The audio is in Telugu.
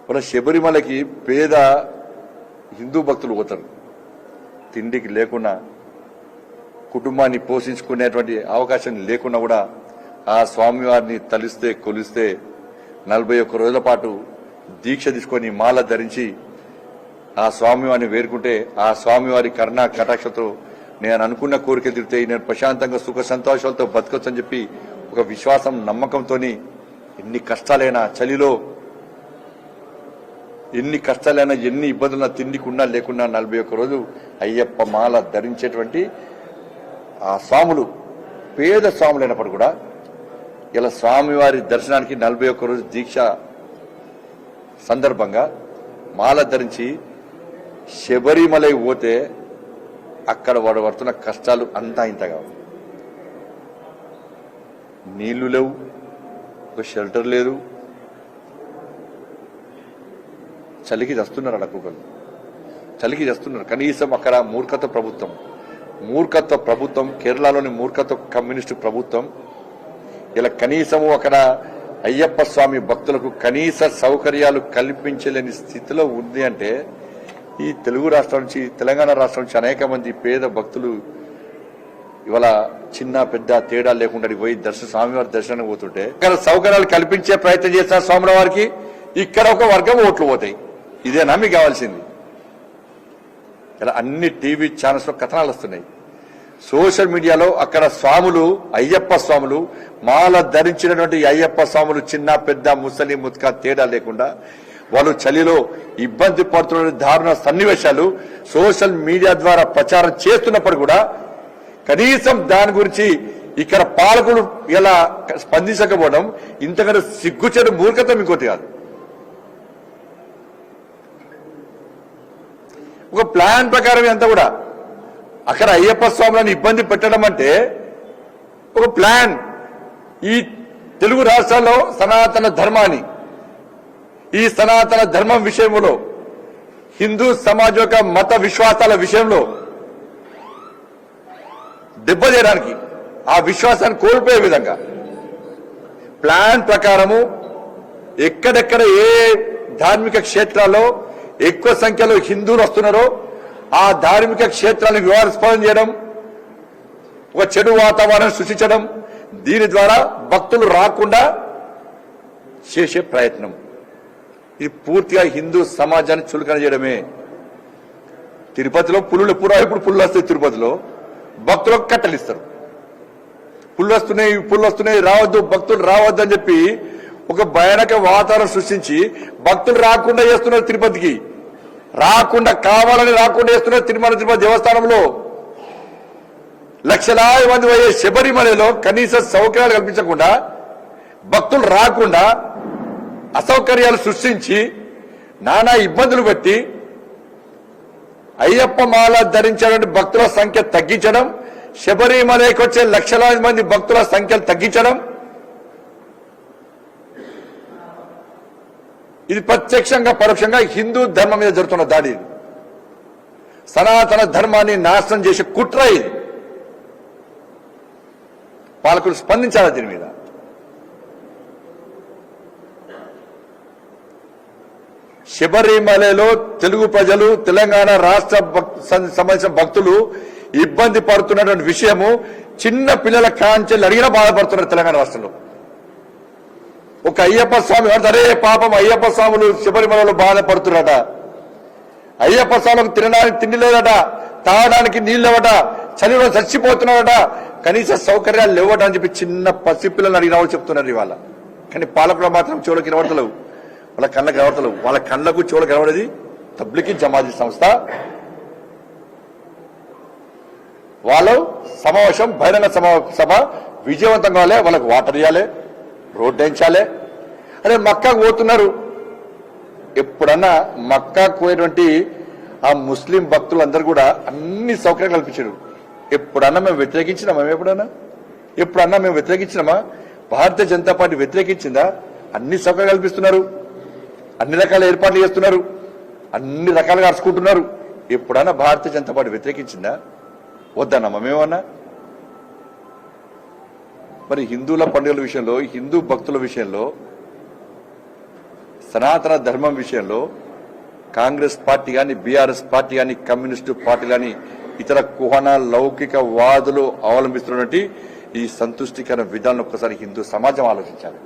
మన శబరిమలకి పేద హిందూ భక్తులు పోతారు. తిండికి లేకున్నా, కుటుంబాన్ని పోషించుకునేటువంటి అవకాశం లేకున్నా కూడా ఆ స్వామివారిని తలిస్తే కొలిస్తే 41 రోజుల పాటు దీక్ష తీసుకొని మాల ధరించి ఆ స్వామివారిని వేరుకుంటే ఆ స్వామివారి కరుణ కటాక్షతో నేను అనుకున్న కోరిక తీరితే నేను ప్రశాంతంగా సుఖ సంతోషాలతో బతకొచ్చని చెప్పి ఒక విశ్వాసం నమ్మకంతో ఎన్ని కష్టాలైనా చలిలో ఎన్ని కష్టాలైనా ఎన్ని ఇబ్బందులున్నా తిండికున్నా లేకున్నా 41 రోజు అయ్యప్ప మాల ధరించేటువంటి ఆ స్వాములు పేద స్వాములైనప్పుడు కూడా ఇలా స్వామివారి దర్శనానికి 41 రోజు దీక్ష సందర్భంగా మాల ధరించి శబరిమలై పోతే అక్కడ వాడు పడుతున్న కష్టాలు అంతా ఇంతగా. నీళ్లు లేవు, ఒక షెల్టర్ లేదు, చలికి చస్తున్నారు. అడగకూడదు, చలికి చస్తున్నారు. కనీసం అక్కడ మూర్ఖత్వ ప్రభుత్వం కేరళలోని మూర్ఖత్వ కమ్యూనిస్టు ప్రభుత్వం ఇలా కనీసము అక్కడ అయ్యప్ప స్వామి భక్తులకు కనీస సౌకర్యాలు కల్పించలేని స్థితిలో ఉంది అంటే ఈ తెలుగు రాష్ట్రం నుంచి తెలంగాణ రాష్ట్రం నుంచి అనేక మంది పేద భక్తులు ఇవాళ చిన్న పెద్ద తేడా లేకుండా పోయి స్వామివారి దర్శనానికి పోతుంటే ఇక్కడ సౌకర్యాలు కల్పించే ప్రయత్నం చేస్తున్న స్వాముల వారికి ఇక్కడ ఒక వర్గం ఓట్లు పోతాయి. ఇదేనా మీకు కావాల్సింది? ఇలా అన్ని టీవీ ఛానల్స్ లో కథనాలు వస్తున్నాయి. సోషల్ మీడియాలో అక్కడ స్వాములు అయ్యప్ప స్వాములు మాల ధరించినటువంటి అయ్యప్ప స్వాములు చిన్న పెద్ద ముసలి ముత్క తేడా లేకుండా వాళ్ళు చలిలో ఇబ్బంది పడుతున్న దారుణ సన్నివేశాలు సోషల్ మీడియా ద్వారా ప్రచారం చేస్తున్నప్పుడు కూడా కనీసం దాని గురించి ఇక్కడ పాలకులు ఇలా స్పందించకపోవడం ఇంతకన్నా సిగ్గుచెడు మూర్ఖత ఇంకోటి కాదు. ఒక ప్లాన్ ప్రకారం అంతా కూడా అక్కడ అయ్యప్ప స్వాములను ఇబ్బంది పెట్టడం అంటే ఒక ప్లాన్. ఈ తెలుగు రాష్ట్రాల్లో సనాతన ధర్మాన్ని ఈ సనాతన ధర్మం విషయంలో హిందూ సమాజం యొక్క మత విశ్వాసాల విషయంలో దెబ్బతీయడానికి ఆ విశ్వాసాన్ని కోల్పోయే విధంగా ప్లాన్ ప్రకారము ఎక్కడెక్కడ ఏ ధార్మిక క్షేత్రాల్లో ఎక్కువ సంఖ్యలో హిందువులు వస్తున్నారో ఆ ధార్మిక క్షేత్రాలను వివాదాస్పదం చేయడం, ఒక చెడు వాతావరణం సృష్టించడం, దీని ద్వారా భక్తులు రాకుండా చేసే ప్రయత్నం. ఇది పూర్తిగా హిందూ సమాజాన్ని చులకన చేయడమే. తిరుపతిలో ఇప్పుడు పుల్లు వస్తాయి, తిరుపతిలో భక్తులకు కట్టలు ఇస్తారు. పుల్లు వస్తున్నాయి రావద్దు, భక్తులు రావద్దు అని చెప్పి ఒక భయానక వాతావరణం సృష్టించి భక్తులు రాకుండా చేస్తున్నారు. తిరుపతికి కావాలని రాకుండా చేస్తున్నారు. తిరుపతి దేవస్థానంలో లక్షలాది మంది పోయే శబరిమలలో కనీస సౌకర్యాలు కల్పించకుండా భక్తులు రాకుండా అసౌకర్యాలు సృష్టించి నానా ఇబ్బందులు పెట్టి అయ్యప్ప మాల ధరించేటువంటి భక్తుల సంఖ్య తగ్గించడం, శబరిమలకి వచ్చే లక్షలాది మంది భక్తుల సంఖ్యలు తగ్గించడం, ఇది ప్రత్యక్షంగా పరోక్షంగా హిందూ ధర్మం మీద జరుగుతున్న దాడి. సనాతన ధర్మాన్ని నాశనం చేసే కుట్ర ఇది. పాలకులు స్పందించాలి దీని మీద. శబరిమలలో తెలుగు ప్రజలు తెలంగాణ రాష్ట్ర సంబంధించిన భక్తులు ఇబ్బంది పడుతున్నటువంటి విషయము చిన్న పిల్లల కాంచెలు అడిగినా బాధపడుతున్నారు తెలంగాణ రాష్ట్రంలో. ఒక అయ్యప్ప స్వామి అరే పాపం అయ్యప్ప స్వాములు శబరిమలలో బాధపడుతున్నారట, అయ్యప్ప స్వామికి తినడానికి తిండి లేదట, తాగడానికి నీళ్ళు లేవట, చలిలో చచ్చిపోతున్నారట, కనీస సౌకర్యాలు లేవట అని చెప్పి చిన్న పసిపిల్లలు అడిగిన వాళ్ళు చెప్తున్నారు ఇవాళ. కానీ పాలకులు మాత్రం చెవులకు కనబడతలేవు, వాళ్ళ కళ్ళకు కనబడతలేవు. వాళ్ళ కళ్ళకు చెవులకు కనబడేది తబ్లిగీ జమాతీ సంస్థ. వాళ్ళు సమావేశం బహిరంగ సభ విజయవంతం కావాలి, వాళ్ళకు వాటర్ ఇవ్వాలి, రోడ్డు వేయించాలి. అరే మక్కాకు పోతున్నారు, ఎప్పుడన్నా మక్కాకు పోయేటువంటి ఆ ముస్లిం భక్తులందరూ కూడా అన్ని సౌకర్యాలు కల్పించారు. ఎప్పుడన్నా మేము వ్యతిరేకించినామా? ఎప్పుడన్నా మేము వ్యతిరేకించినామా? భారతీయ జనతా పార్టీ వ్యతిరేకించిందా? అన్ని సౌకర్యాలు కల్పిస్తున్నారు, అన్ని రకాల ఏర్పాట్లు చేస్తున్నారు, అన్ని రకాలుగా అరుచుకుంటున్నారు. ఎప్పుడన్నా భారతీయ జనతా పార్టీ వ్యతిరేకించిందా? వద్దన్నామా మేమన్నా? మరి హిందువుల పండుగల విషయంలో, హిందూ భక్తుల విషయంలో సనాతన ధర్మం విషయంలో కాంగ్రెస్ పార్టీ కానీ, బీఆర్ఎస్ పార్టీ కానీ, కమ్యూనిస్టు పార్టీ కానీ, ఇతర కుహన లౌకిక వాదులు అవలంబిస్తున్నటువంటి ఈ సంతుష్టికర విధానం ఒక్కసారి హిందూ సమాజం ఆలోచించాలి.